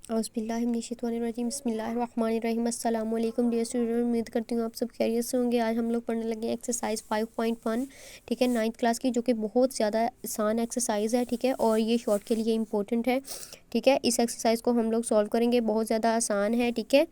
औज़ुबिल्लाहिमिनश्शैतानिर्रजीम बिस्मिल्लाहिर्रहमानिर्रहीम अस्सलाम वालेकुम डियर स्टूडेंट, उम्मीद करती हूँ आप सब खैरियत से होंगे। आज हम लोग पढ़ने लगे हैं एक्सरसाइज 5.1, ठीक है, 9th क्लास की, जो कि बहुत ज़्यादा आसान एक्सरसाइज है, ठीक है, और ये शॉर्ट के लिए इम्पोर्टेंट है, ठीक है। इस एक्सरसाइज को हम लोग सॉल्व करेंगे, बहुत ज़्यादा आसान है, ठीक है।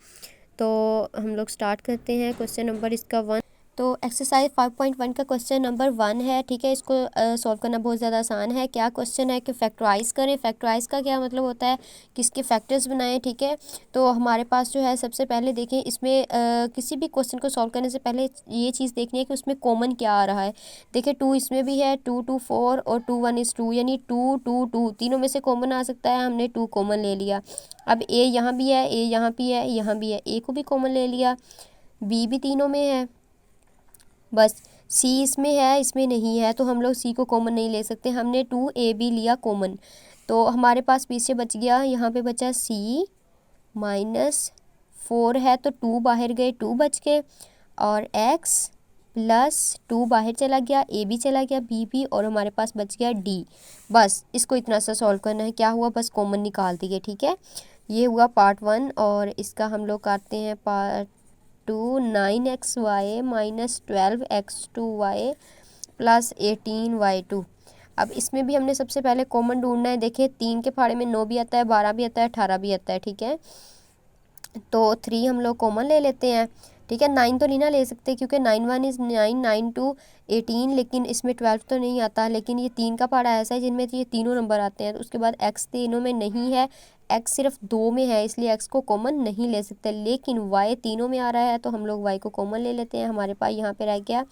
तो हम लोग स्टार्ट करते हैं। क्वेश्चन नंबर इसका 1। तो एक्सरसाइज 5.1 का क्वेश्चन नंबर 1 है, ठीक है। इसको सॉल्व करना बहुत ज़्यादा आसान है। क्या क्वेश्चन है कि फैक्टराइज़ करें। फैक्टराइज़ का क्या मतलब होता है कि इसके फैक्टर्स बनाएं, ठीक है। तो हमारे पास जो है, सबसे पहले देखें इसमें किसी भी क्वेश्चन को सॉल्व करने से पहले ये चीज़ देखनी है कि उसमें कॉमन क्या आ रहा है। देखिए 2 इसमें भी है, 2 2 4 और 2 1 is 2, यानी 2 2 2 तीनों में से कॉमन आ सकता है। हमने 2 कॉमन ले लिया। अब ए यहाँ भी है, ए यहाँ भी है, यहाँ भी है, ए को भी कॉमन ले लिया। बी भी तीनों में है, बस सी इसमें है, इसमें नहीं है, तो हम लोग सी को कॉमन नहीं ले सकते। हमने 2 ए बी लिया कॉमन, तो हमारे पास पीछे बच गया, यहाँ पे बचा सी -4 है, तो 2 बाहर गए, 2 बच गए, और x +2 बाहर चला गया, ए भी चला गया, बी भी, और हमारे पास बच गया डी। बस इसको इतना सा सॉल्व करना है। क्या हुआ, बस कॉमन निकाल दिए, ठीक है। ये हुआ पार्ट 1, और इसका हम लोग करते हैं पार्ट 2। 9xy - 12x2y +18y2। अब इसमें भी हमने सबसे पहले कॉमन ढूंढना है। देखिए 3 के फाड़े में 9 भी आता है, 12 भी आता है, 18 भी आता है, ठीक है। तो 3 हम लोग कॉमन ले लेते हैं, ठीक है। 9 तो नहीं ना ले सकते, क्योंकि 9 1 is 9, 9 2 18, लेकिन इसमें 12 तो नहीं आता। लेकिन ये 3 का पहाड़ा ऐसा है जिनमें ये तीनों नंबर आते हैं। तो उसके बाद x तीनों में नहीं है, x सिर्फ 2 में है, इसलिए x को कॉमन नहीं ले सकते। लेकिन y तीनों में आ रहा है, तो हम लोग y को कॉमन ले लेते हैं। हमारे पास यहाँ पे रह गया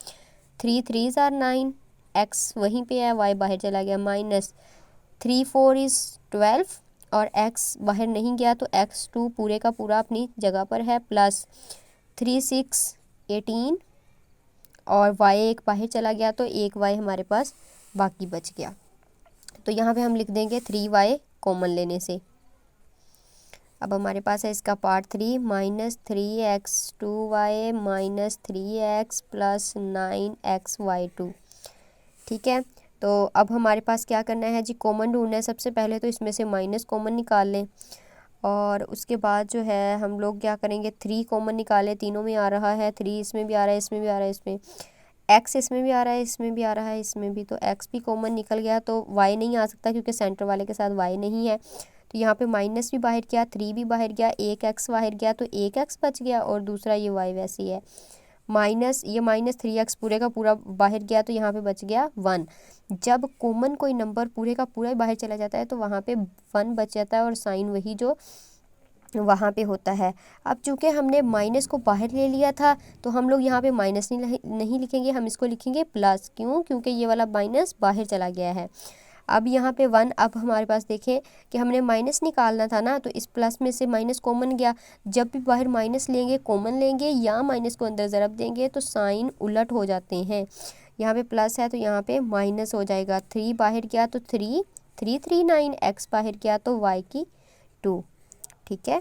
3 3s are 9, x वहीं पे है, y बाहर चला गया, -3 4 is 12, और x बाहर नहीं गया, तो x2 पूरे का पूरा अपनी जगह पर है, +3 6 18, और y एक बाहर चला गया, तो एक y हमारे पास बाकी बच गया। तो यहाँ पे हम लिख देंगे 3y कॉमन लेने से। अब हमारे पास है इसका पार्ट 3, -3x2y - 3x + 9xy2, ठीक है। तो अब हमारे पास क्या करना है जी, कॉमन ढूंढना है। सबसे पहले तो इसमें से माइनस कॉमन निकाल लें, और उसके बाद जो है हम लोग क्या करेंगे, 3 कॉमन निकालें। तीनों में आ रहा है, 3 इसमें भी आ रहा है, इसमें भी आ रहा है, इसमें x इसमें भी आ रहा है, इसमें भी आ रहा है, इसमें भी, तो x भी कॉमन निकल गया। तो y नहीं आ सकता, क्योंकि सेंटर वाले के साथ y नहीं है। तो यहाँ पे माइनस भी बाहर गया, 3 भी बाहर गया, एक x बाहर गया, तो एक x बच गया, और दूसरा ये y वैसे ही है। ये -3x पूरे का पूरा बाहर गया, तो यहाँ पे बच गया 1। जब कॉमन कोई नंबर पूरे का पूरा बाहर चला जाता है, तो वहाँ पे 1 बच जाता है, और साइन वही जो वहाँ पे होता है। अब चूँकि हमने माइनस को बाहर ले लिया था, तो हम लोग यहाँ पे माइनस नहीं लिखेंगे, हम इसको लिखेंगे प्लस। क्यों, क्योंकि ये वाला माइनस बाहर चला गया है। अब यहाँ पे 1, अब हमारे पास देखें कि हमने माइनस निकालना था ना, तो इस प्लस में से माइनस कॉमन गया। जब भी बाहर माइनस लेंगे, कॉमन लेंगे, या माइनस को अंदर ज़रब देंगे, तो साइन उलट हो जाते हैं। यहाँ पे प्लस है, तो यहाँ पे माइनस हो जाएगा। 3 बाहर गया, तो 3 3 3 9, x बाहर गया, तो y की 2, ठीक है।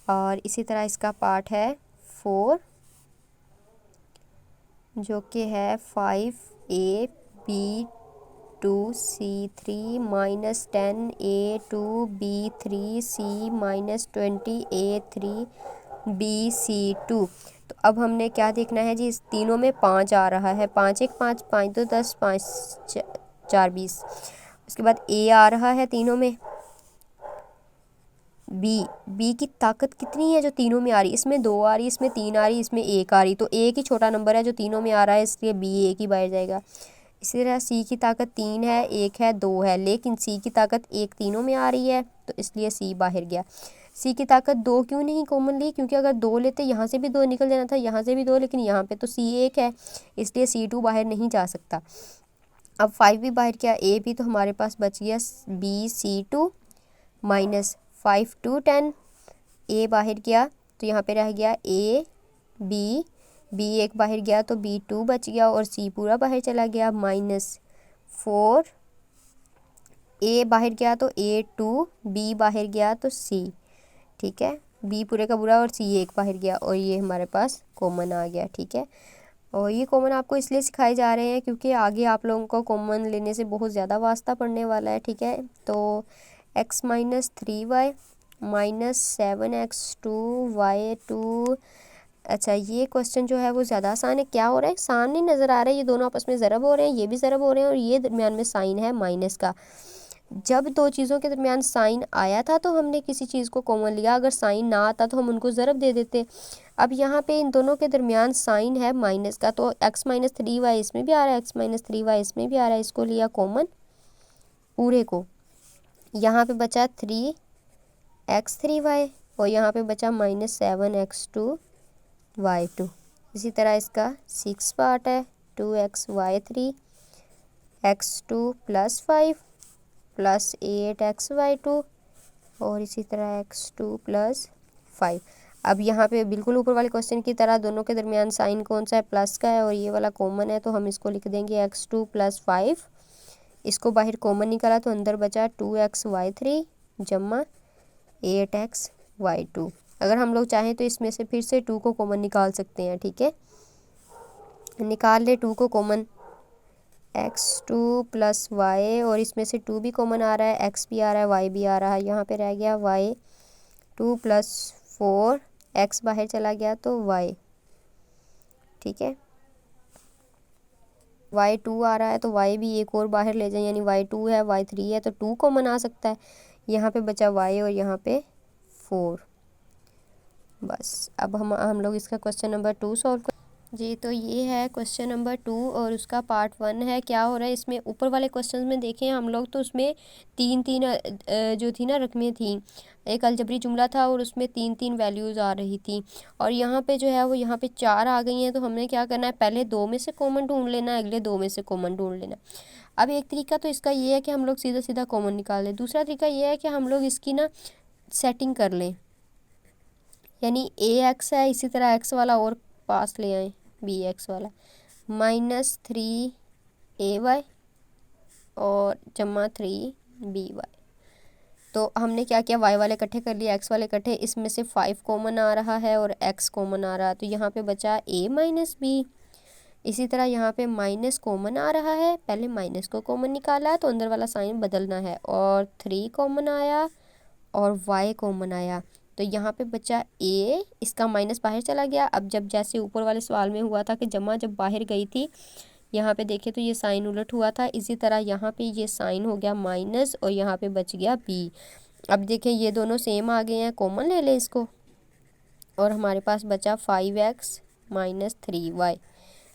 और इसी तरह इसका पार्ट है 4, जो कि है 5ab2c3 -10a2b3c -20a3bc2। तो अब हमने क्या देखना है जी, इस तीनों में 5 आ रहा है, 5 1 5, 5 2 10, 5 4 20। उसके बाद a आ रहा है तीनों में। बी की ताकत कितनी है जो तीनों में आ रही, इसमें 2 आ रही, इसमें 3 आ रही, इसमें 1 आ रही, तो एक ही छोटा नंबर है जो तीनों में आ रहा है, इसलिए बी एक ही बाहर जाएगा। इसी तरह सी की ताकत 3 है, 1 है, 2 है, लेकिन सी की ताकत 1 तीनों में आ रही है, तो इसलिए सी बाहर गया। सी की ताकत 2 क्यों नहीं कॉमन ली, क्योंकि अगर 2 लेते यहाँ से भी 2 निकल जाना था, यहाँ से भी 2, लेकिन यहाँ पे तो सी 1 है, इसलिए C2 बाहर नहीं जा सकता। अब 5 भी बाहर गया, ए भी, तो हमारे पास बच गया BC2 -5 2 10, ए बाहर गया, तो यहाँ पे रह गया बी एक बाहर गया, तो B2 बच गया, और सी पूरा बाहर चला गया, -4, ए बाहर गया, तो A2, बी बाहर गया, तो सी, ठीक है। बी पूरे का पूरा, और सी एक बाहर गया, और ये हमारे पास कॉमन आ गया, ठीक है। और ये कॉमन आपको इसलिए सिखाए जा रहे हैं क्योंकि आगे आप लोगों को कॉमन लेने से बहुत ज़्यादा वास्ता पड़ने वाला है, ठीक है। तो x - 3y -7x2y2। अच्छा, ये क्वेश्चन जो है वो ज़्यादा आसान है। क्या हो रहा है, सामने नज़र आ रहा है ये दोनों आपस में ज़रब हो रहे हैं, ये भी ज़रब हो रहे हैं, और ये दरमियान में साइन है माइनस का। जब दो चीज़ों के दरमियान साइन आया था तो हमने किसी चीज़ को कॉमन लिया, अगर साइन ना आता तो हम उनको ज़रब दे देते। अब यहाँ पे इन दोनों के दरमियान साइन है माइनस का, तो x-3y इसमें भी आ रहा है, x-3y इसमें भी आ रहा है, इसको लिया कॉमन पूरे को। यहाँ पे बचा 3x3y और यहाँ पे बचा -7x2y2। इसी तरह इसका 6 पार्ट है, 2xy3 x2 + 5 + 8xy2 और इसी तरह x2 + 5। अब यहाँ पे बिल्कुल ऊपर वाले क्वेश्चन की तरह दोनों के दरमियान साइन कौन सा है, प्लस का है, और ये वाला कॉमन है, तो हम इसको लिख देंगे x2 + 5। इसको बाहर कॉमन निकाला तो अंदर बचा 2xy3 जमा 8xy2। अगर हम लोग चाहें तो इसमें से फिर से 2 को कॉमन निकाल सकते हैं। ठीक है, निकाल ले 2 को कॉमन, x2 + y, और इसमें से 2 भी कॉमन आ रहा है, x भी आ रहा है, y भी आ रहा है। यहाँ पे रह गया y2 + 4, x बाहर चला गया तो y। ठीक है, y2 आ रहा है तो y भी एक और बाहर ले जाए, यानी y2 है, y3 है, तो 2 कॉमन आ सकता है। यहाँ पे बचा y और यहाँ पे 4। बस अब हम लोग इसका क्वेश्चन नंबर 2 सॉल्व कर जी। तो ये है क्वेश्चन नंबर 2 और उसका पार्ट 1 है। क्या हो रहा है इसमें, ऊपर वाले क्वेश्चन में देखें हम लोग तो उसमें 3-3 जो थी ना रकमें थी, एक अलजबरी जुमला था और उसमें 3-3 वैल्यूज़ आ रही थी, और यहाँ पे जो है वो यहाँ पे 4 आ गई हैं। तो हमने क्या करना है, पहले 2 में से कॉमन ढूंढ लेना है, अगले 2 में से कॉमन ढूंढ लेना। अब एक तरीका तो इसका ये है कि हम लोग सीधा सीधा कॉमन निकाल लें, दूसरा तरीका ये है कि हम लोग इसकी ना सेटिंग कर लें, यानी ax है, इसी तरह x वाला और पास ले आए, bx वाला -3ay और जमा 3by। तो हमने क्या किया, y वाले इकट्ठे कर लिए, x वाले इकट्ठे, इसमें से 5 कॉमन आ रहा है और x कॉमन आ रहा है, तो यहाँ पे बचा a - b। इसी तरह यहाँ पे माइनस कॉमन आ रहा है, पहले माइनस को कॉमन निकाला है तो अंदर वाला साइन बदलना है, और 3 कॉमन आया और y कॉमन आया, तो यहाँ पे बचा a, इसका माइनस बाहर चला गया। अब जब जैसे ऊपर वाले सवाल में हुआ था कि जमा जब बाहर गई थी, यहाँ पे देखे तो ये साइन उलट हुआ था, इसी तरह यहाँ पे ये साइन हो गया माइनस और यहाँ पे बच गया b। अब देखें ये दोनों सेम आ गए हैं, कॉमन ले लें इसको, और हमारे पास बचा 5x - 3y।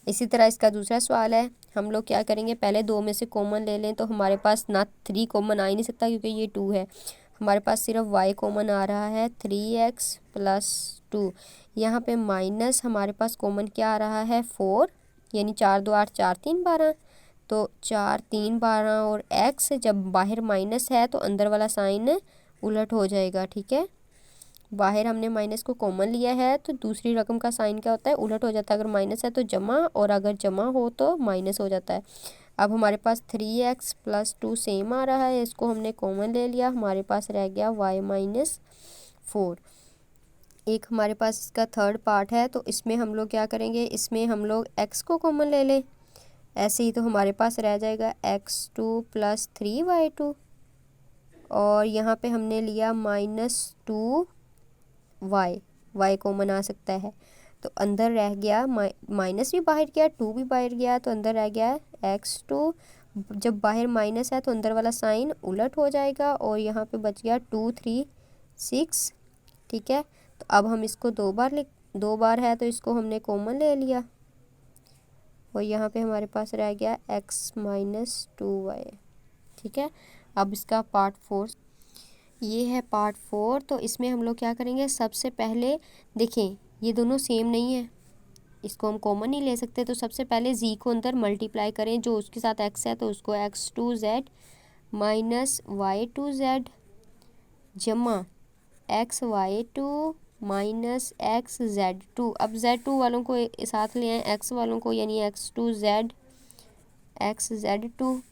इसी तरह इसका दूसरा सवाल है, हम लोग क्या करेंगे, पहले 2 में से कॉमन ले लें, तो हमारे पास ना 3 कॉमन आ ही नहीं सकता क्योंकि ये 2 है, हमारे पास सिर्फ y कॉमन आ रहा है 3x + 2। यहाँ पे माइनस हमारे पास कॉमन क्या आ रहा है 4, यानी 4 2 8 4 3 12, तो 4 3 12, और x जब बाहर माइनस है तो अंदर वाला साइन उलट हो जाएगा। ठीक है, बाहर हमने माइनस को कॉमन लिया है तो दूसरी रकम का साइन क्या होता है, उलट हो जाता है, अगर माइनस है तो जमा, और अगर जमा हो तो माइनस हो जाता है। अब हमारे पास 3x + 2 सेम आ रहा है, इसको हमने कॉमन ले लिया, हमारे पास रह गया y - 4। एक हमारे पास इसका थर्ड पार्ट है, तो इसमें हम लोग क्या करेंगे, इसमें हम लोग x को कॉमन ले लें, ऐसे ही तो हमारे पास रह जाएगा x2 + 3y2, और यहाँ पे हमने लिया -2y कॉमन आ सकता है, तो अंदर रह गया माइनस भी बाहर गया, 2 भी बाहर गया, तो अंदर रह गया x2। जब बाहर माइनस है तो अंदर वाला साइन उलट हो जाएगा, और यहाँ पे बच गया 2 3 6। ठीक है, तो अब हम इसको 2 बार है तो इसको हमने कॉमन ले लिया, और यहाँ पे हमारे पास रह गया x - 2y। ठीक है, अब इसका पार्ट 4, ये है पार्ट 4। तो इसमें हम लोग क्या करेंगे, सबसे पहले देखें ये दोनों सेम नहीं है, इसको हम कॉमन नहीं ले सकते, तो सबसे पहले z को अंदर मल्टीप्लाई करें, जो उसके साथ x है तो उसको x2z - y2z जमा xy2 - xz2। अब z2 वालों को साथ ले आए, x वालों को, यानी x2z xz2,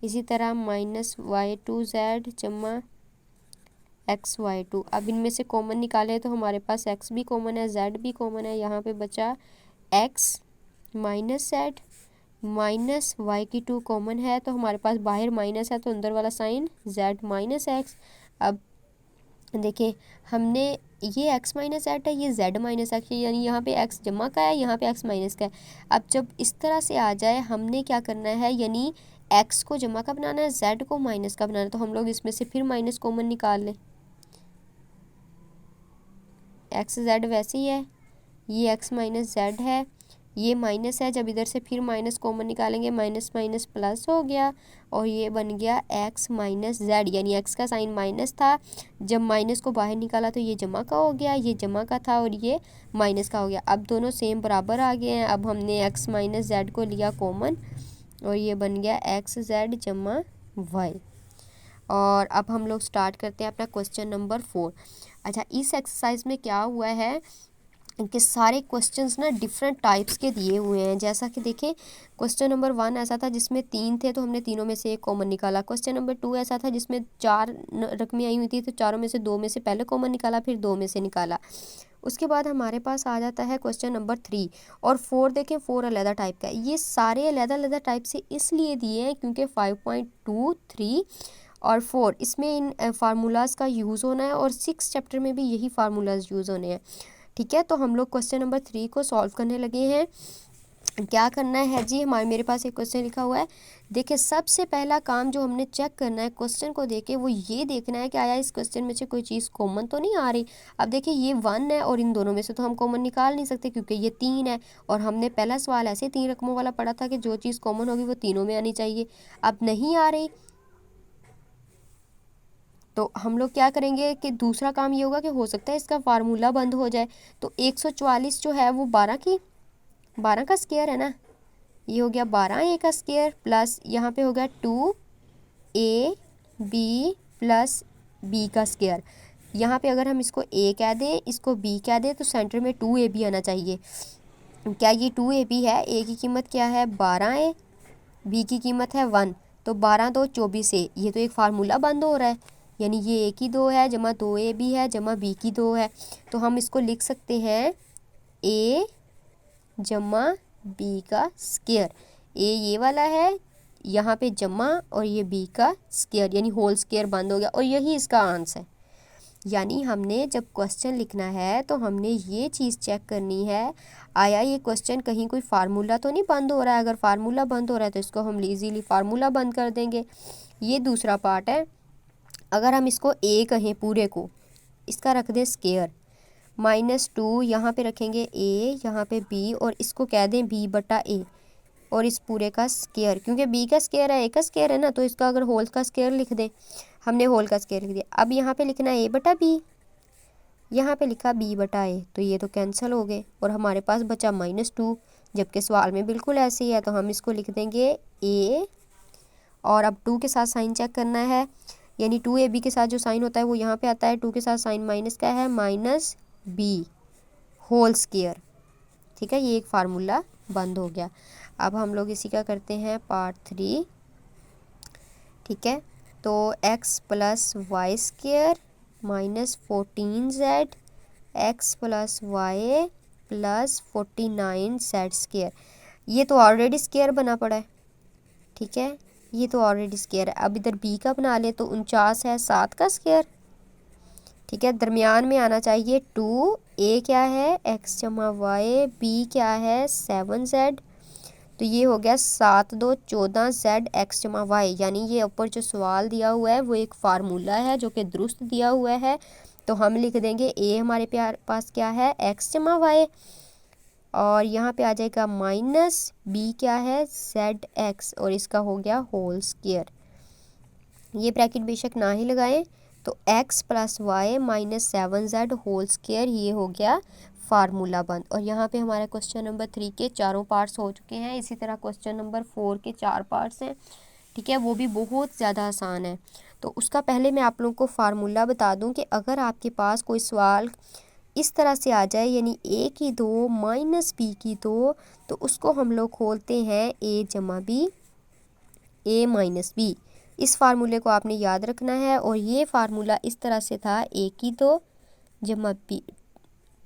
इसी तरह -y2z जमा xy2। अब इनमें से कॉमन निकाले तो हमारे पास x भी कॉमन है, z भी कॉमन है, यहाँ पे बचा x - z -y2 कॉमन है, तो हमारे पास बाहर माइनस है तो अंदर वाला साइन z - x। अब देखिए हमने ये x माइनस जेड है, ये z माइनस एक्स है, यानी यहाँ पे x जमा का है, यहाँ पे x माइनस का है। अब जब इस तरह से आ जाए हमने क्या करना है, यानी x को जमा का बनाना है, z को माइनस का बनाना है। तो हम लोग इसमें से फिर माइनस कॉमन निकाल लें, x z वैसे ही है, ये x माइनस जेड है, ये माइनस है, जब इधर से फिर माइनस कॉमन निकालेंगे माइनस माइनस प्लस हो गया और ये बन गया x माइनस जेड, यानी x का साइन माइनस था, जब माइनस को बाहर निकाला तो ये जमा का हो गया, ये जमा का था और ये माइनस का हो गया। अब दोनों सेम बराबर आ गए हैं। अब हमने x माइनस जेड को लिया कॉमन और ये बन गया एक्स जेड जमा वाई। और अब हम लोग स्टार्ट करते हैं अपना क्वेश्चन नंबर 4। अच्छा, इस एक्सरसाइज में क्या हुआ है कि सारे क्वेश्चंस ना डिफरेंट टाइप्स के दिए हुए हैं। जैसा कि देखें, क्वेश्चन नंबर 1 ऐसा था जिसमें 3 थे तो हमने तीनों में से एक कॉमन निकाला। क्वेश्चन नंबर 2 ऐसा था जिसमें 4 रकमें आई हुई थी तो चारों में से 2 में से पहले कॉमन निकाला, फिर 2 में से निकाला। उसके बाद हमारे पास आ जाता है क्वेश्चन नंबर 3 और 4। देखें 4 अलग टाइप का है। ये सारे अलग अलग टाइप से इसलिए दिए हैं क्योंकि 5.2, 3 और 4 इसमें इन फार्मूलाज़ का यूज़ होना है और 6 चैप्टर में भी यही फार्मूलाज़ यूज़ होने हैं। ठीक है, तो हम लोग क्वेश्चन नंबर 3 को सॉल्व करने लगे हैं। क्या करना है जी, मेरे पास एक क्वेश्चन लिखा हुआ है। देखिए सबसे पहला काम जो हमने चेक करना है क्वेश्चन को देके वो ये देखना है कि आया इस क्वेश्चन में से कोई चीज़ कॉमन तो नहीं आ रही। अब देखिए ये 1 है और इन दोनों में से तो हम कॉमन निकाल नहीं सकते क्योंकि ये 3 है और हमने पहला सवाल ऐसे 3 रकमों वाला पढ़ा था कि जो चीज़ कॉमन होगी वो तीनों में आनी चाहिए। अब नहीं आ रही तो हम लोग क्या करेंगे कि दूसरा काम ये होगा कि हो सकता है इसका फार्मूला बंद हो जाए। तो 144 जो है वो 12 का स्क्वायर है ना, ये हो गया 12a का स्क्वायर प्लस यहाँ पे हो गया 2ab प्लस b का स्क्वायर। यहाँ पे अगर हम इसको a कह दें इसको b कह दें तो सेंटर में 2ab आना चाहिए। क्या ये 2ab है? a की कीमत क्या है 12a, b की कीमत है 1, तो 12 2 24a। ये तो एक फार्मूला बंद हो रहा है, यानी ये a की 2 है जमा 2ab है जमा b की 2 है। तो हम इसको लिख सकते हैं a जमा b का स्क्वायर। a ये वाला है यहाँ पे जमा और ये b का स्क्वायर यानी होल स्क्वायर बंद हो गया और यही इसका आंसर है। यानी हमने जब क्वेश्चन लिखना है तो हमने ये चीज़ चेक करनी है, आया ये क्वेश्चन कहीं कोई फार्मूला तो नहीं बंद हो रहा है। अगर फार्मूला बंद हो रहा है तो इसको हम इजीली फार्मूला बंद कर देंगे। ये दूसरा पार्ट है। अगर हम इसको a कहें पूरे को, इसका रख दें स्क्वायर, -2 यहाँ पे रखेंगे a, यहाँ पे b और इसको कह दें b बटा a और इस पूरे का स्क्वायर, क्योंकि b का स्क्वायर है a का स्क्वायर है ना, तो इसका अगर होल का स्क्वायर लिख दें, हमने होल का स्क्वायर लिख दिया। अब यहाँ पे लिखना a बटा b, यहाँ पे लिखा b बटा a, तो ये तो कैंसिल हो गए और हमारे पास बचा -2, जबकि सवाल में बिल्कुल ऐसे ही है। तो हम इसको लिख देंगे a और अब 2 के साथ साइन चेक करना है, यानी 2ab के साथ जो साइन होता है वो यहाँ पे आता है, 2 के साथ साइन माइनस का है -b होल स्क्वायर। ठीक है, ये एक फार्मूला बंद हो गया। अब हम लोग इसी का करते हैं पार्ट 3। ठीक है, तो x plus y square -14z x plus y plus 49z square, ये तो ऑलरेडी स्क्वायर बना पड़ा है। ठीक है, ये तो ऑलरेडी स्क्वायर है। अब इधर b का बना ले तो 49 है 7 का स्क्वायर। ठीक है, दरमियान में आना चाहिए 2, a क्या है x जमा वाई, b क्या है 7z, तो ये हो गया 7 2 14z x जमा वाई। यानी ये ऊपर जो सवाल दिया हुआ है वो एक फार्मूला है जो कि दुरुस्त दिया हुआ है। तो हम लिख देंगे a हमारे पास क्या है x जमा वाई और यहाँ पे आ जाएगा माइनस b क्या है zx और इसका हो गया होल स्क्वायर। ये ब्रैकेट बेशक ना ही लगाएं, तो x plus y -7z whole square, ये हो गया फार्मूला बंद। और यहाँ पे हमारा क्वेश्चन नंबर 3 के चारों पार्ट्स हो चुके हैं। इसी तरह क्वेश्चन नंबर 4 के 4 पार्ट्स हैं। ठीक है, वो भी बहुत ज़्यादा आसान है। तो उसका पहले मैं आप लोगों को फार्मूला बता दूं कि अगर आपके पास कोई सवाल इस तरह से आ जाए, यानी a की 2 माइनस b की 2, तो उसको हम लोग खोलते हैं a जमा b, a माइनस b। इस फार्मूले को आपने याद रखना है और ये फार्मूला इस तरह से था a की 2 जमा b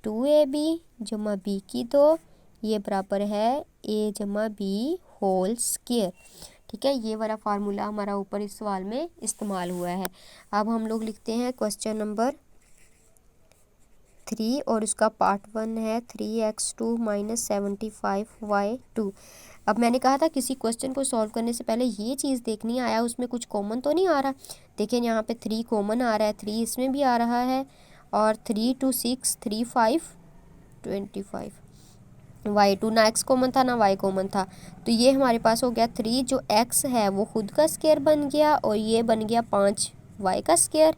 2ab जमा b की 2, ये बराबर है a जमा b होल स्क्वायर। ठीक है, ये वाला फार्मूला हमारा ऊपर इस सवाल में इस्तेमाल हुआ है। अब हम लोग लिखते हैं क्वेश्चन नंबर 3 और उसका पार्ट 1 है 3x2 माइनस 75y2। अब मैंने कहा था किसी क्वेश्चन को सॉल्व करने से पहले ये चीज़ देखनी आया उसमें कुछ कॉमन तो नहीं आ रहा। देखिए यहाँ पे 3 कॉमन आ रहा है, 3 इसमें भी आ रहा है, और 3 2 6 3 5 25। y2 ना x कॉमन था ना y कॉमन था, तो ये हमारे पास हो गया 3, जो x है वो खुद का स्क्वायर बन गया, और ये बन गया 5 y का स्क्वायर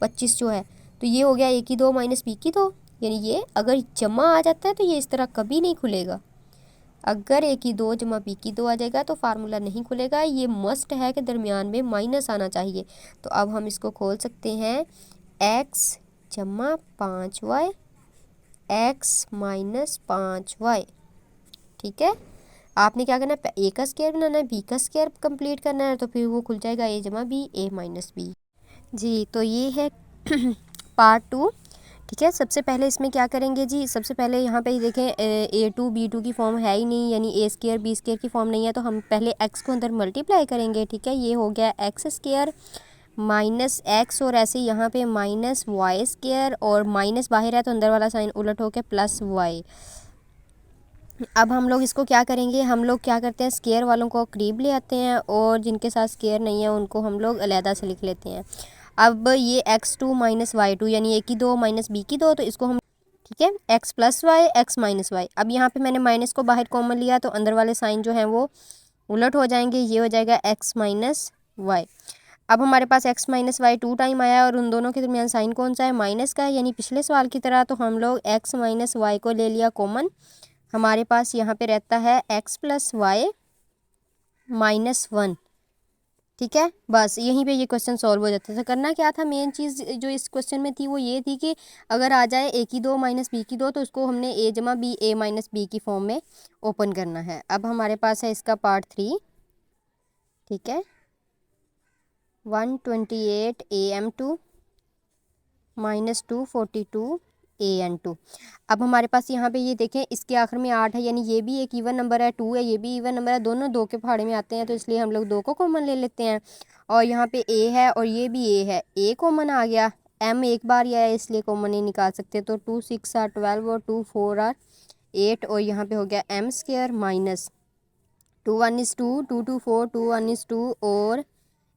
25 जो है। तो ये हो गया a की 2 माइनस b की 2, यानी ये अगर जमा आ जाता है तो ये इस तरह कभी नहीं खुलेगा। अगर a की 2 जमा b की 2 आ जाएगा तो फार्मूला नहीं खुलेगा। ये मस्ट है कि दरमियान में माइनस आना चाहिए। तो अब हम इसको खोल सकते हैं, x जमा 5y x माइनस 5y। ठीक है, आपने क्या करना है, a का स्क्वायर बनाना है, b का स्क्वायर कंप्लीट करना है, तो फिर वो खुल जाएगा a जमा b a माइनस b। जी, तो ये है पार्ट 2। ठीक है, सबसे पहले इसमें क्या करेंगे जी, सबसे पहले यहाँ पे देखें a2 b2 की फॉर्म है ही नहीं, यानी a स्क्वायर b स्क्वायर की फॉर्म नहीं है, तो हम पहले x को अंदर मल्टीप्लाई करेंगे। ठीक है, ये हो गया x स्क्वायर माइनस x, और ऐसे यहाँ पे माइनस वाई स्क्वायर, और माइनस बाहर है तो अंदर वाला साइन उलट होकर प्लस y। अब हम लोग इसको क्या करेंगे, हम लोग क्या करते हैं, स्क्वायर वालों को करीब ले आते हैं, और जिनके साथ स्क्वायर नहीं है उनको हम लोग अलहदा से लिख लेते हैं। अब ये x2 माइनस y2 यानी a की 2 माइनस b की 2, तो इसको हम, ठीक है, x plus y x minus y. अब यहाँ पे मैंने माइनस को बाहर कॉमन लिया तो अंदर वाले साइन जो हैं वो उलट हो जाएंगे, ये हो जाएगा x माइनस वाई। अब हमारे पास x माइनस वाई 2 टाइम आया, और उन दोनों के दरमियान साइन कौन सा है, माइनस का है, यानी पिछले सवाल की तरह। तो हम लोग x माइनस वाई को ले लिया कॉमन, हमारे पास यहाँ पे रहता है x प्लस वाई माइनस 1। ठीक है, बस यहीं पे ये क्वेश्चन सॉल्व हो जाता था। करना क्या था, मेन चीज़ जो इस क्वेश्चन में थी वो ये थी कि अगर आ जाए a की 2 माइनस b की 2, तो उसको हमने a जमा b a माइनस b की फॉर्म में ओपन करना है। अब हमारे पास है इसका पार्ट 3। ठीक है, 128 am2 माइनस 242 an2। अब हमारे पास यहाँ पे ये देखें, इसके आखिर में 8 है, यानी ये भी एक इवन नंबर है, 2 है, ये भी इवन नंबर है, दोनों 2 के पहाड़े में आते हैं, तो इसलिए हम लोग 2 को कॉमन ले लेते हैं। और यहाँ पे a है और ये भी a है, a कॉमन आ गया, m एक बार ही आया इसलिए कॉमन नहीं निकाल सकते, तो 2 6 आर 12 और 2 4 आर 8, और यहाँ पे हो गया m square minus 2 1 is 2 2 2 4 2 1 is 2, और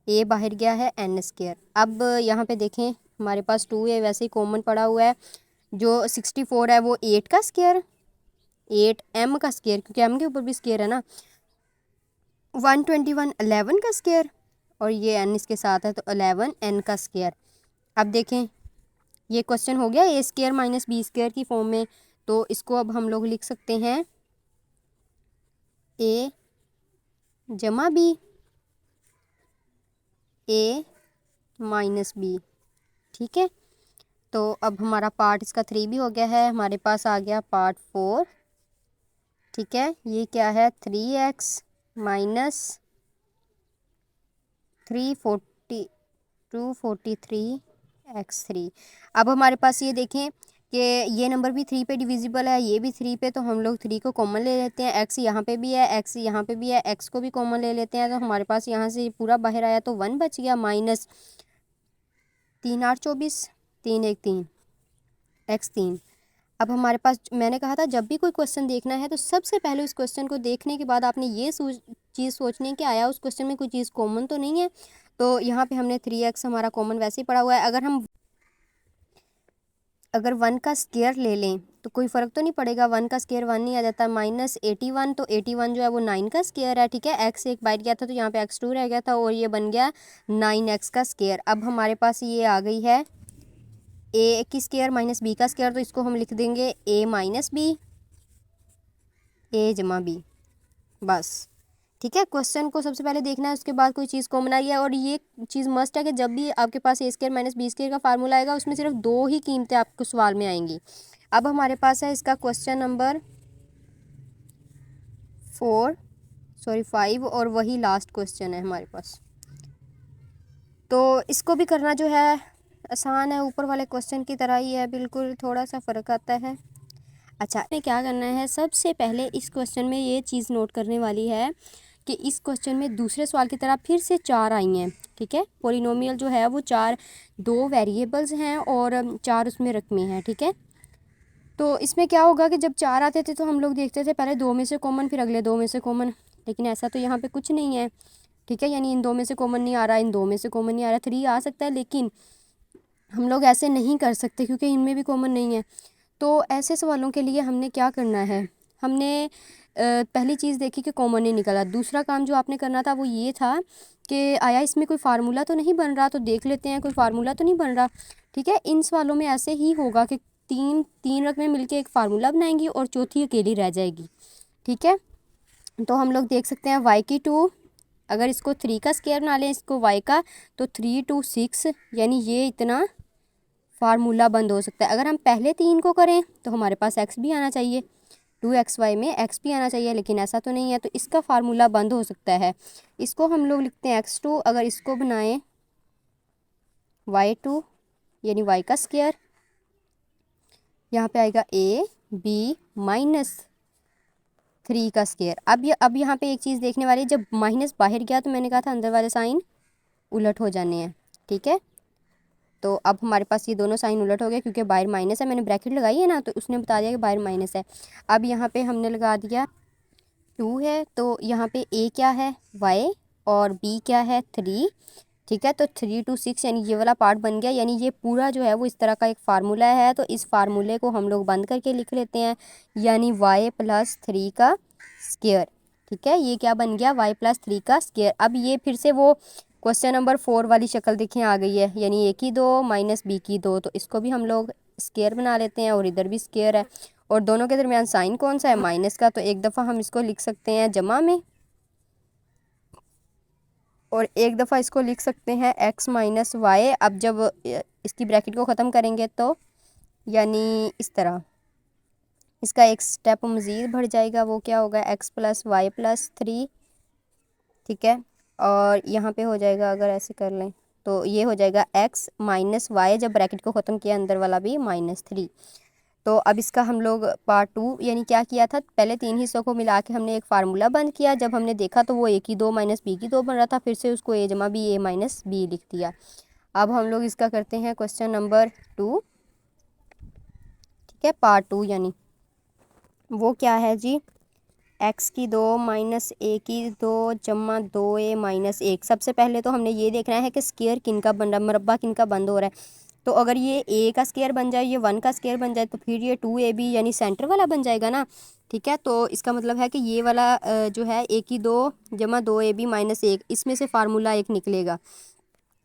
a बाहर गया है n स्क्वायर। अब यहाँ पे देखें हमारे पास 2 है, वैसे ही कॉमन पड़ा हुआ है, जो 64 है वो 8 का स्क्वायर, 8 m का स्क्वायर, क्योंकि m के ऊपर भी स्क्वायर है ना, 121 11 का स्क्वायर, और ये n इसके साथ है तो 11 n का स्क्वायर। अब देखें ये क्वेश्चन हो गया a square minus b square की फॉर्म में, तो इसको अब हम लोग लिख सकते हैं a जमा b a माइनस b। ठीक है, तो अब हमारा पार्ट इसका 3 भी हो गया है, हमारे पास आ गया पार्ट 4। ठीक है, ये क्या है, 3x माइनस 243 अब हमारे पास ये देखें कि ये नंबर भी 3 पे डिविजिबल है, ये भी 3 पे, तो हम लोग 3 को कॉमन ले लेते हैं। x यहाँ पे भी है, x यहाँ पे भी है, x को भी कॉमन ले लेते हैं, तो हमारे पास यहाँ से पूरा बाहर आया तो 1 बच गया, माइनस 3 8 24 3 1 3 x 3। अब हमारे पास, मैंने कहा था जब भी कोई क्वेश्चन देखना है तो सबसे पहले उस क्वेश्चन को देखने के बाद आपने ये चीज़ सोचनी है कि आया उस क्वेश्चन में कोई चीज़ कॉमन तो नहीं है। तो यहाँ पे हमने 3x हमारा कॉमन वैसे ही पड़ा हुआ है। अगर 1 का स्क्वायर ले लें तो कोई फ़र्क तो नहीं पड़ेगा, 1 का स्क्वायर 1 नहीं आ जाता, माइनस 81, तो 81 जो है वो 9 का स्क्वायर है। ठीक है, x एक बाइट गया था तो यहाँ पे x2 रह गया था, और ये बन गया 9x का स्क्वायर। अब हमारे पास ये आ गई है a की स्क्वायर माइनस b का स्क्वायर, तो इसको हम लिख देंगे a माइनस b a जमा b, बस। ठीक है, क्वेश्चन को सबसे पहले देखना है, उसके बाद कोई चीज़ कॉमन आई है, और ये चीज़ मस्ट है कि जब भी आपके पास a square minus b square का फार्मूला आएगा उसमें सिर्फ 2 ही कीमतें आपको सवाल में आएंगी। अब हमारे पास है इसका क्वेश्चन नंबर 5, और वही लास्ट क्वेश्चन है हमारे पास। तो इसको भी करना जो है आसान है, ऊपर वाले क्वेश्चन की तरह ही है, बिल्कुल थोड़ा सा फ़र्क आता है। अच्छा, हमें क्या करना है, सबसे पहले इस क्वेश्चन में ये चीज़ नोट करने वाली है कि इस क्वेश्चन में दूसरे सवाल की तरह फिर से 4 आई हैं। ठीक है, पॉलिनोमियल जो है वो 4, 2 वेरिएबल्स हैं और 4 उसमें रकमें हैं। ठीक है, तो इसमें क्या होगा कि जब 4 आते थे तो हम लोग देखते थे पहले 2 में से कॉमन, फिर अगले 2 में से कॉमन, लेकिन ऐसा तो यहाँ पे कुछ नहीं है। ठीक है, यानी इन 2 में से कॉमन नहीं आ रहा, इन 2 में से कॉमन नहीं आ रहा। 3 आ सकता है, लेकिन हम लोग ऐसे नहीं कर सकते क्योंकि इनमें भी कॉमन नहीं है। तो ऐसे सवालों के लिए हमने क्या करना है, हमने पहली चीज़ देखी कि कॉमन नहीं निकला। दूसरा काम जो आपने करना था वो ये था कि आया इसमें कोई फार्मूला तो नहीं बन रहा, तो देख लेते हैं कोई फार्मूला तो नहीं बन रहा। ठीक है, इन सवालों में ऐसे ही होगा कि तीन तीन रकमें मिलके एक फार्मूला बनाएंगी और चौथी अकेली रह जाएगी। ठीक है, तो हम लोग देख सकते हैं y की 2, अगर इसको 3 का स्क्वायर बना लें, इसको y का, तो 3 2 6, यानी ये इतना फार्मूला बंद हो सकता है। अगर हम पहले 3 को करें तो हमारे पास x भी आना चाहिए, 2xy में x भी आना चाहिए, लेकिन ऐसा तो नहीं है, तो इसका फार्मूला बंद हो सकता है। इसको हम लोग लिखते हैं x2, अगर इसको बनाएं y2 यानी y का स्क्वायर, यहाँ पे आएगा a b माइनस 3 का स्क्वायर। अब यहाँ पे एक चीज़ देखने वाली है, जब माइनस बाहर गया तो मैंने कहा था अंदर वाले साइन उलट हो जाने हैं। ठीक है, तो अब हमारे पास ये दोनों साइन उलट हो गए क्योंकि बाहर माइनस है, मैंने ब्रैकेट लगाई है ना, तो उसने बता दिया कि बाहर माइनस है। अब यहाँ पे हमने लगा दिया 2 है, तो यहाँ पे a क्या है y और b क्या है 3। ठीक है, तो 3 2 6 यानी ये वाला पार्ट बन गया, यानी ये पूरा जो है वो इस तरह का एक फार्मूला है। तो इस फार्मूले को हम लोग बंद करके लिख लेते हैं, यानी y प्लस 3 का स्क्वायर। ठीक है, ये क्या बन गया y प्लस 3 का स्क्वायर। अब ये फिर से वो क्वेश्चन नंबर 4 वाली शक्ल देखें आ गई है, यानी a की 2 माइनस b की 2, तो इसको भी हम लोग स्क्वायर बना लेते हैं और इधर भी स्क्वायर है, और दोनों के दरमियान साइन कौन सा है माइनस का, तो एक दफ़ा हम इसको लिख सकते हैं जमा में, और एक दफ़ा इसको लिख सकते हैं x माइनस वाई। अब जब इसकी ब्रैकेट को ख़त्म करेंगे तो यानी इस तरह इसका एक स्टेप मज़ीद बढ़ जाएगा, वो क्या होगा x प्लस वाई प्लस 3। ठीक है, और यहाँ पे हो जाएगा, अगर ऐसे कर लें तो ये हो जाएगा x माइनस वाई, जब ब्रैकेट को ख़त्म किया अंदर वाला भी माइनस 3। तो अब इसका हम लोग पार्ट 2 यानी क्या किया था, पहले 3 हिस्सों को मिला के हमने एक फार्मूला बंद किया, जब हमने देखा तो वो a की 2 माइनस b की 2 बन रहा था, फिर से उसको a जमा b a माइनस b लिख दिया। अब हम लोग इसका करते हैं क्वेश्चन नंबर 2। ठीक है, पार्ट 2 यानी वो क्या है जी, x की 2 माइनस a की 2 जमा 2a माइनस 1। सबसे पहले तो हमने ये देखना है कि स्क्वायर किन का बन रहा है, मुरब्बा किन का बंद हो रहा है। तो अगर ये a का स्क्वायर बन जाए, ये 1 का स्क्वायर बन जाए, तो फिर ये 2ab यानी सेंटर वाला बन जाएगा ना। ठीक है, तो इसका मतलब है कि ये वाला जो है a की 2 जमा 2ab माइनस 1, इसमें से फार्मूला एक निकलेगा।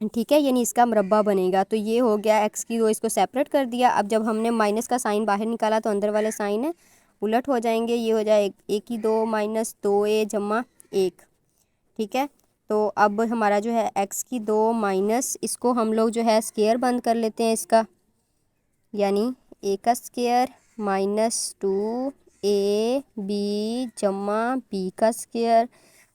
ठीक है, यानी इसका मुरब्बा बनेगा। तो ये हो गया x की 2, इसको सेपरेट कर दिया। अब जब हमने माइनस का साइन बाहर निकाला तो अंदर वाले साइन उलट हो जाएंगे, ये हो जाए a की 2 माइनस 2a जमा 1। ठीक है, तो अब हमारा जो है x की 2 माइनस, इसको हम लोग जो है स्क्वायर बंद कर लेते हैं इसका, यानी a का स्क्वायर माइनस 2ab जमा b का स्क्वायर।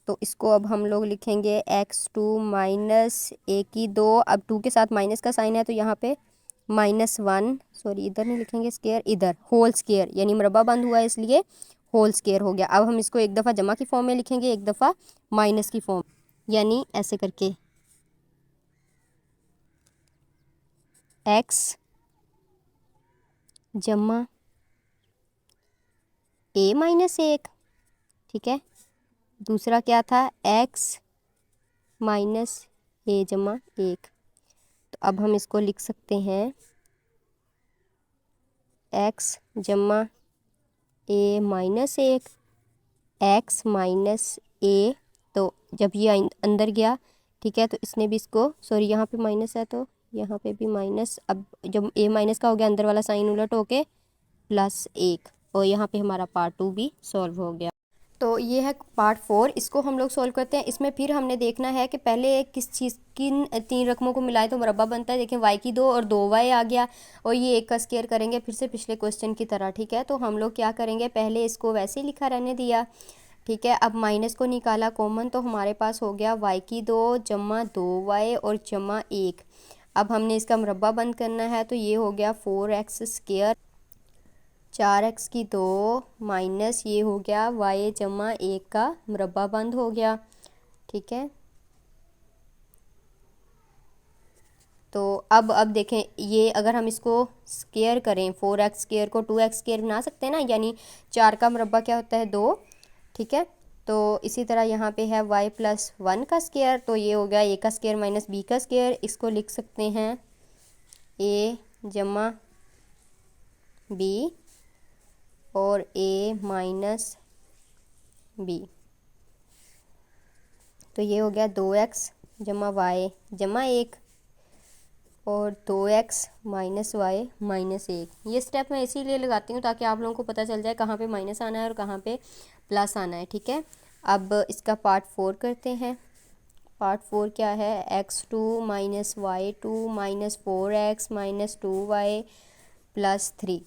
तो इसको अब हम लोग लिखेंगे x2 माइनस a की 2, अब 2 के साथ माइनस का साइन है तो यहाँ पे -1, सॉरी इधर नहीं लिखेंगे स्क्वायर, इधर होल स्क्वायर, यानी मुरब्बा बंद हुआ है इसलिए होल स्क्वायर हो गया। अब हम इसको एक दफ़ा जमा की फॉर्म में लिखेंगे, एक दफ़ा माइनस की फॉर्म, यानी ऐसे करके x जमा a माइनस 1। ठीक है, दूसरा क्या था x माइनस a जमा 1। तो अब हम इसको लिख सकते हैं x जमा a minus 1, x minus a। तो जब ये अंदर गया, ठीक है, तो इसने भी इसको, सॉरी यहाँ पे माइनस है तो यहाँ पे भी माइनस। अब जब a माइनस का हो गया, अंदर वाला साइन उलट होके +1, और यहाँ पे हमारा पार्ट 2 भी सॉल्व हो गया। तो ये है पार्ट 4, इसको हम लोग सॉल्व करते हैं। इसमें फिर हमने देखना है कि पहले किस चीज़ किन 3 रकमों को मिलाए तो मुरब्बा बनता है। देखें y की 2 और 2y आ गया, और ये 1 का स्क्वायर करेंगे फिर से पिछले क्वेश्चन की तरह। ठीक है, तो हम लोग क्या करेंगे, पहले इसको वैसे ही लिखा रहने दिया। ठीक है, अब माइनस को निकाला कॉमन, तो हमारे पास हो गया y की 2 जमा 2y और जमा 1। अब हमने इसका मुरब्बा बंद करना है, तो ये हो गया 4x स्क्वायर, 4x की 2 माइनस ये हो गया y जमा 1 का मुरब्बा बंद हो गया। ठीक है, तो अब देखें, ये अगर हम इसको स्केयर करें, 4x स्केयर को 2x स्केयर बना सकते हैं ना, यानी 4 का मुरब्बा क्या होता है 2। ठीक है, तो इसी तरह यहाँ पे है y प्लस 1 का स्केयर, तो ये हो गया a का स्केयर माइनस b का स्केयर। इसको लिख सकते हैं a जमा b और a माइनस b। तो ये हो गया 2x जमा y जमा 1 और 2x माइनस वाई माइनस 1। ये स्टेप मैं इसीलिए लगाती हूँ ताकि आप लोगों को पता चल जाए कहाँ पे माइनस आना है और कहाँ पे प्लस आना है। ठीक है, अब इसका पार्ट 4 करते हैं। पार्ट 4 क्या है, x2 minus y2 minus 4x minus 2y plus 3।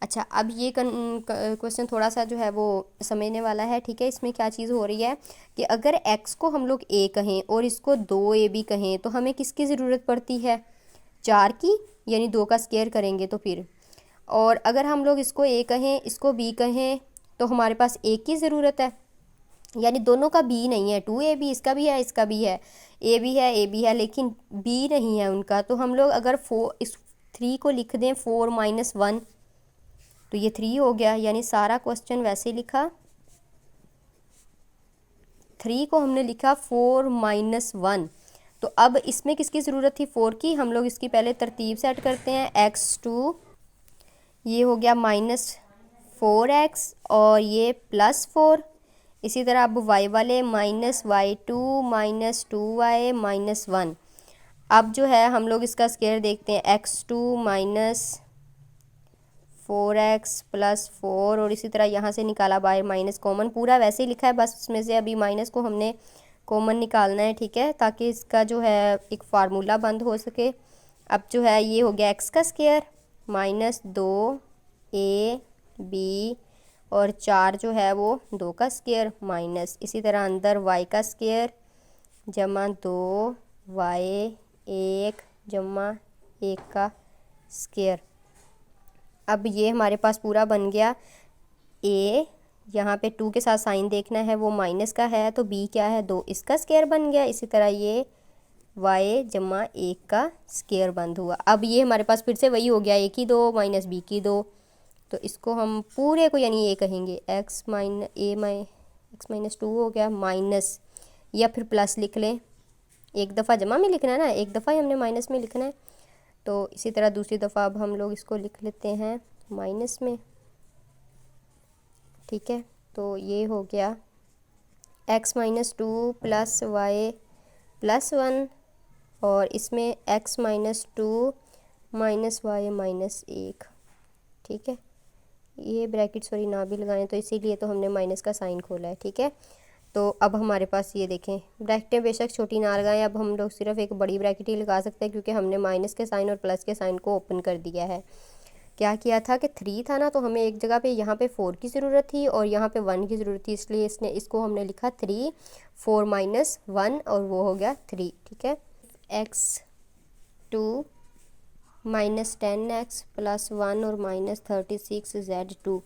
अच्छा, अब ये क्वेश्चन थोड़ा सा जो है वो समझने वाला है। ठीक है, इसमें क्या चीज़ हो रही है कि अगर x को हम लोग a कहें और इसको 2ab कहें तो हमें किसकी ज़रूरत पड़ती है, 4 की, यानी 2 का स्केयर करेंगे तो फिर। और अगर हम लोग इसको a कहें इसको b कहें तो हमारे पास 1 की ज़रूरत है, यानी दोनों का b नहीं है। 2ab इसका भी है इसका भी है, a भी है a भी है, लेकिन b नहीं है उनका। तो हम लोग अगर 3 को लिख दें 4 माइनस 1 तो ये 3 हो गया, यानी सारा क्वेश्चन वैसे लिखा। 3 को हमने लिखा 4 माइनस 1। तो अब इसमें किसकी ज़रूरत थी, 4 की। हम लोग इसकी पहले तरतीब सेट करते हैं। x2 ये हो गया माइनस 4x और ये प्लस 4। इसी तरह अब y वाले minus y2 minus 2y minus 1। अब जो है हम लोग इसका स्केयर देखते हैं, x2 माइनस 4x प्लस 4 और इसी तरह यहाँ से निकाला बाय माइनस कॉमन, पूरा वैसे ही लिखा है, बस इसमें से अभी माइनस को हमने कॉमन निकालना है। ठीक है, ताकि इसका जो है एक फार्मूला बंद हो सके। अब जो है ये हो गया x का स्केयर माइनस 2ab और 4 जो है वो 2 का स्केयर माइनस, इसी तरह अंदर y का स्केयर जमा 2y 1 जमा 1 का स्केयर। अब ये हमारे पास पूरा बन गया। a यहाँ पे 2 के साथ साइन देखना है, वो माइनस का है, तो b क्या है 2, इसका स्केयर बन गया। इसी तरह ये y जमा 1 का स्केयर बंद हुआ। अब ये हमारे पास फिर से वही हो गया, a की 2 माइनस b की 2। तो इसको हम पूरे को यानी a कहेंगे, x माइनस 2 हो गया माइनस, या फिर प्लस लिख लें। एक दफ़ा जमा में लिखना है ना, एक दफ़ा ही हमने माइनस में लिखना है। तो इसी तरह दूसरी दफ़ा अब हम लोग इसको लिख लेते हैं माइनस में। ठीक है, तो ये हो गया x minus 2 plus y plus 1 और इसमें x minus 2 minus y minus 1। ठीक है, ये ब्रैकेट सॉरी ना भी लगाएं, तो इसीलिए तो हमने माइनस का साइन खोला है। ठीक है, तो अब हमारे पास ये देखें, ब्रैकेटें बेशक छोटी ना लगाएं, अब हम लोग सिर्फ एक बड़ी ब्रैकेट ही लगा सकते हैं क्योंकि हमने माइनस के साइन और प्लस के साइन को ओपन कर दिया है। क्या किया था कि 3 था ना, तो हमें एक जगह पे यहाँ पे 4 की ज़रूरत थी और यहाँ पे 1 की ज़रूरत थी, इसलिए इसको हमने लिखा 3 4 माइनस 1 और वो हो गया 3। ठीक है, x2 माइनस 10x प्लस 1 और माइनस 36z2।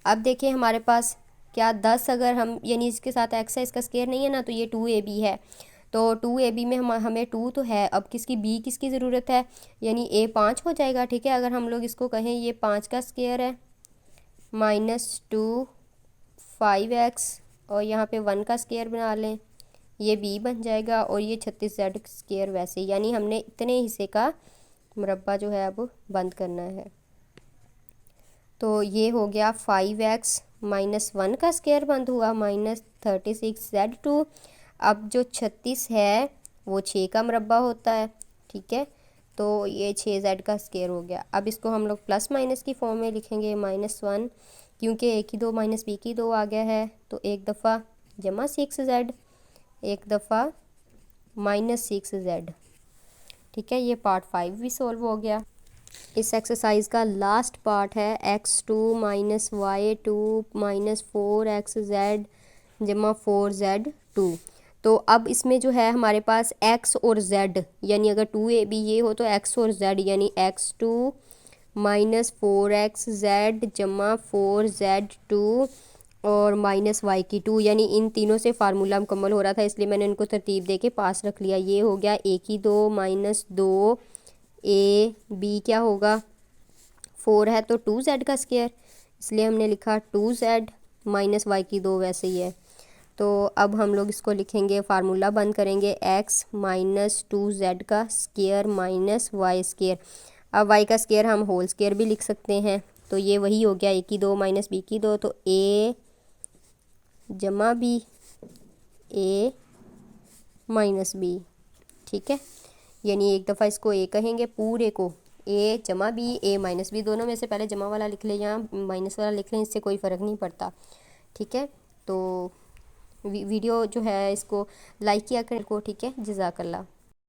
अब देखिए हमारे पास क्या 10 अगर हम यानी इसके साथ x है, इसका स्केयर नहीं है ना, तो ये 2ab है। तो 2ab में हमें 2 तो है, अब किसकी b किसकी ज़रूरत है, यानी a 5 हो जाएगा। ठीक है, अगर हम लोग इसको कहें ये 5 का स्केयर है माइनस 2 5x और यहाँ पे 1 का स्केयर बना लें, ये b बन जाएगा और ये 36z स्केयर वैसे, यानी हमने इतने हिस्से का मुरब्बा जो है अब बंद करना है। तो ये हो गया 5x माइनस 1 का स्केयर बंद हुआ माइनस 36z2। अब जो 36 है वो 6 का मुरब्बा होता है। ठीक है, तो ये 6z का स्केयर हो गया। अब इसको हम लोग प्लस माइनस की फॉर्म में लिखेंगे -1, क्योंकि a की 2 माइनस b की 2 आ गया है, तो एक दफ़ा जमा 6z, एक दफ़ा माइनस 6z। ठीक है, ये पार्ट 5 भी सॉल्व हो गया। इस एक्सरसाइज का लास्ट पार्ट है x2 minus y2 minus 4xz जमा 4z2। तो अब इसमें जो है हमारे पास x और z, यानी अगर 2ab ये हो तो x और z, यानी x2 माइनस 4xz जमा 4z2 और माइनस y की 2, यानी इन तीनों से फार्मूला मुकम्मल हो रहा था, इसलिए मैंने इनको तरतीब दे के पास रख लिया। ये हो गया a की 2 माइनस 2 ए बी क्या होगा, 4 है तो 2z का स्क्वायर, इसलिए हमने लिखा 2z माइनस वाई की 2 वैसे ही है। तो अब हम लोग इसको लिखेंगे, फार्मूला बंद करेंगे, x माइनस 2z का स्क्वायर माइनस वाई स्क्वायर। अब y का स्क्वायर हम होल स्क्वायर भी लिख सकते हैं, तो ये वही हो गया a की 2 माइनस b की 2, तो a जमा b, a माइनस b। ठीक है, यानी एक दफ़ा इसको a कहेंगे पूरे को, a जमा b, a माइनस b, दोनों में से पहले जमा वाला लिख लें या माइनस वाला लिख लें, इससे कोई फ़र्क नहीं पड़ता। ठीक है, तो वीडियो जो है इसको लाइक किया कर को। ठीक है, जज़ाकल्लाह।